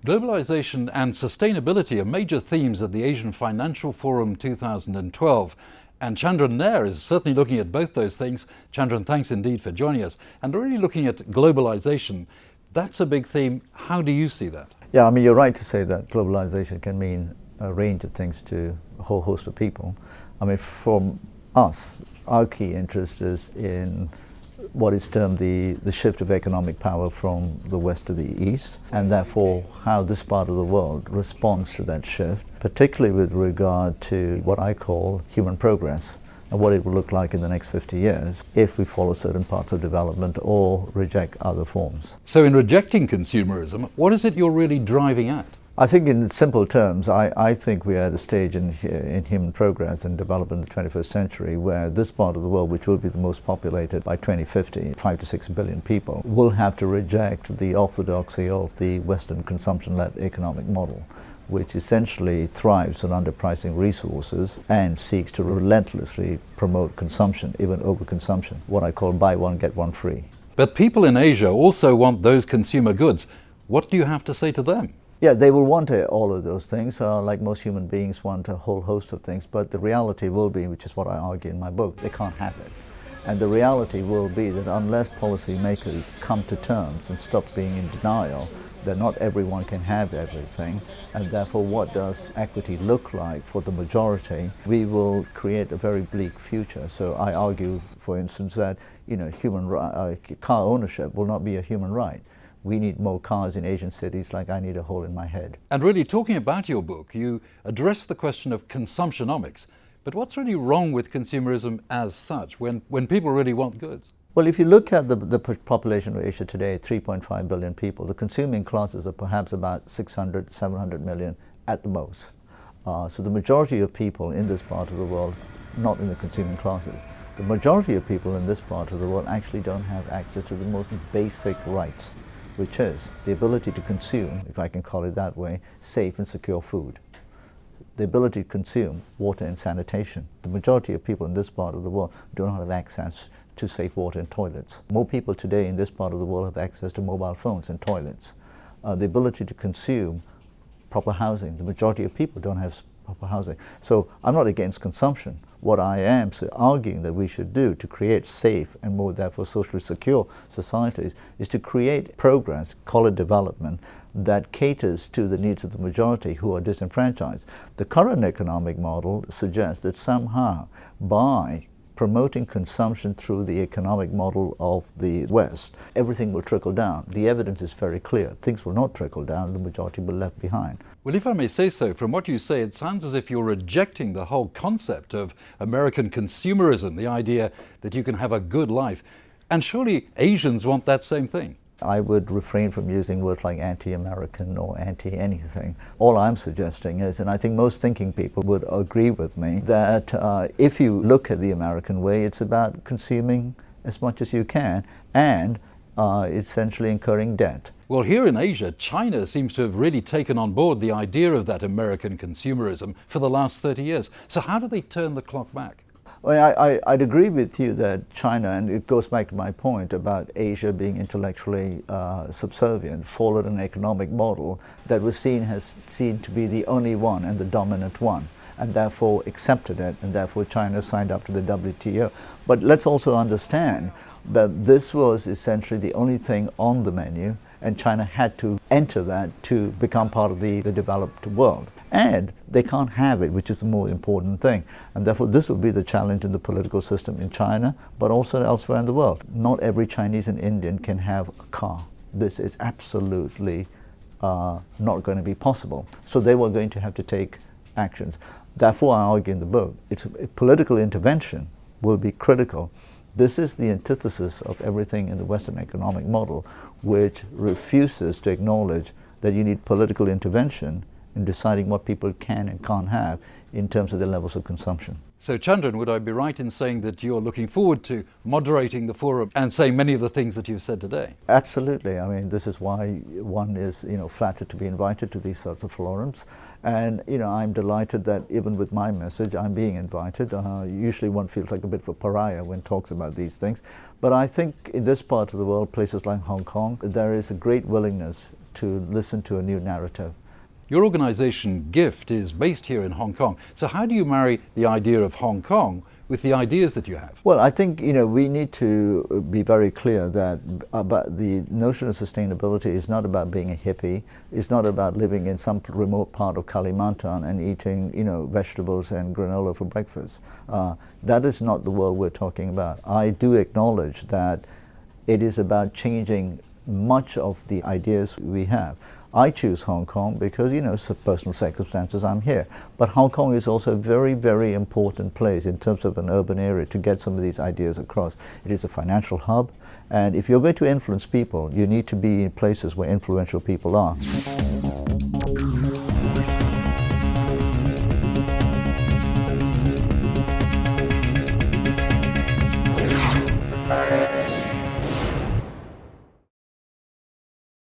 Globalization and sustainability are major themes at the Asian Financial Forum 2012. And Chandran Nair is certainly looking at both those things. Chandran, thanks indeed for joining us. And really looking at globalization, that's a big theme. How do you see that? Yeah, I mean, you're right to say that globalization can mean a range of things to a whole host of people. I mean, from us, our key interest is in what is termed the shift of economic power from the west to the east, and therefore how this part of the world responds to that shift, particularly with regard to what I call human progress and what it will look like in the next 50 years if we follow certain parts of development or reject other forms. So in rejecting consumerism, what is it you're really driving at? I think in simple terms, I think we are at a stage in human progress and development in the 21st century where this part of the world, which will be the most populated by 2050, 5 to 6 billion people, will have to reject the orthodoxy of the Western consumption-led economic model, which essentially thrives on underpricing resources and seeks to relentlessly promote consumption, even overconsumption, what I call buy one, get one free. But people in Asia also want those consumer goods. What do you have to say to them? Yeah, they will want all of those things, like most human beings want a whole host of things, but the reality will be, which is what I argue in my book, they can't have it. And the reality will be that unless policymakers come to terms and stop being in denial, that not everyone can have everything, and therefore what does equity look like for the majority, we will create a very bleak future. So I argue, for instance, that car ownership will not be a human right. We need more cars in Asian cities like I need a hole in my head. And really talking about your book, you address the question of consumptionomics. But what's really wrong with consumerism as such when people really want goods? Well, if you look at the population of Asia today, 3.5 billion people, the consuming classes are perhaps about 600, 700 million at the most. So the majority of people in this part of the world, not in the consuming classes, the majority of people in this part of the world actually don't have access to the most basic rights, which is the ability to consume, if I can call it that way, safe and secure food. The ability to consume water and sanitation. The majority of people in this part of the world do not have access to safe water and toilets. More people today in this part of the world have access to mobile phones and toilets. The ability to consume proper housing. The majority of people don't have proper housing. So I'm not against consumption. What I am arguing that we should do to create safe and more therefore socially secure societies is to create progress, call it development, that caters to the needs of the majority who are disenfranchised. The current economic model suggests that somehow by promoting consumption through the economic model of the West, everything will trickle down. The evidence is very clear. Things will not trickle down, the majority will be left behind. Well, if I may say so, from what you say, it sounds as if you're rejecting the whole concept of American consumerism, the idea that you can have a good life. And surely Asians want that same thing. I would refrain from using words like anti-American or anti-anything. All I'm suggesting is, and I think most thinking people would agree with me, that if you look at the American way, it's about consuming as much as you can and essentially incurring debt. Well, here in Asia, China seems to have really taken on board the idea of that American consumerism for the last 30 years. So how do they turn the clock back? Well, I'd agree with you that China, and it goes back to my point about Asia being intellectually subservient, followed an economic model that was seen to be the only one and the dominant one, and therefore accepted it, and therefore China signed up to the WTO. But let's also understand that this was essentially the only thing on the menu, and China had to enter that to become part of the developed world. And they can't have it, which is the more important thing. And therefore this will be the challenge in the political system in China, but also elsewhere in the world. Not every Chinese and Indian can have a car. This is absolutely not going to be possible. So they were going to have to take actions. Therefore, I argue in the book, political intervention will be critical. This is the antithesis of everything in the Western economic model, which refuses to acknowledge that you need political intervention in deciding what people can and can't have in terms of their levels of consumption. So Chandran, would I be right in saying that you're looking forward to moderating the forum and saying many of the things that you've said today? Absolutely. I mean, this is why one is, flattered to be invited to these sorts of forums. And, I'm delighted that even with my message, I'm being invited. Usually one feels like a bit of a pariah when talks about these things. But I think in this part of the world, places like Hong Kong, there is a great willingness to listen to a new narrative. Your organisation, GIFT, is based here in Hong Kong. So how do you marry the idea of Hong Kong with the ideas that you have? Well, I think we need to be very clear that about the notion of sustainability is not about being a hippie. It's not about living in some remote part of Kalimantan and eating vegetables and granola for breakfast. That is not the world we're talking about. I do acknowledge that it is about changing much of the ideas we have. I choose Hong Kong because, personal circumstances, I'm here. But Hong Kong is also a very, very important place in terms of an urban area to get some of these ideas across. It is a financial hub, and if you're going to influence people, you need to be in places where influential people are.